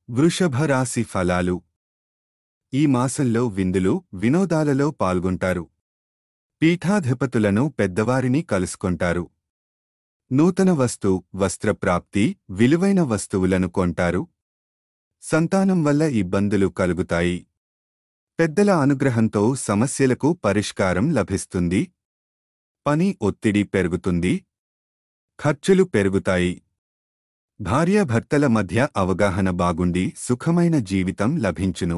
వృషభ రాశి ఫలాలు. ఈ మాసంలో విందులు, వినోదాలలో పాల్గొంటారు. పీఠాధిపతులను పెద్దవారిని కలుసుకొంటారు. నూతన వస్త్రప్రాప్తి, విలువైన వస్తువులను కొంటారు. సంతానం వల్ల ఇబ్బందులు కలుగుతాయి. పెద్దల అనుగ్రహంతో సమస్యలకు పరిష్కారం లభిస్తుంది. పని ఒత్తిడి పెరుగుతుంది. ఖర్చులు పెరుగుతాయి. భార్యాభర్తల మధ్య అవగాహన బాగుండి సుఖమైన జీవితం లభించును.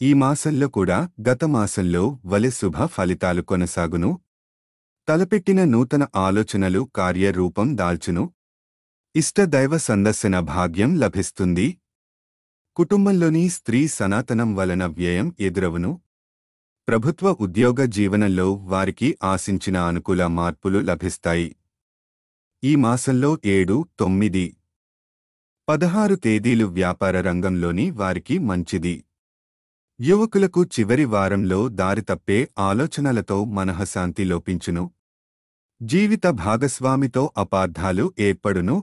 ఈ మాసంలో కూడా గత మాసంలో వలె శుభ ఫలితాలు కొనసాగును. తలపెట్టిన నూతన ఆలోచనలు కార్యరూపం దాల్చును. ఇష్టదైవ సందర్శన భాగ్యం లభిస్తుంది. కుటుంబంలోని స్త్రీ సనాతనం వలన వ్యయం ఎదురవును. ప్రభుత్వ ఉద్యోగ జీవనంలో వారికి ఆశించిన అనుకూల మార్పులు లభిస్తాయి. ఈ మాసంలో 7, 9, 16 తేదీలు వ్యాపార రంగంలోని వారికి మంచిది. యువకులకు చివరి వారంలో దారితప్పే ఆలోచనలతో మనఃశాంతి లోపించును. జీవిత భాగస్వామితో అపార్థాలు ఏర్పడును.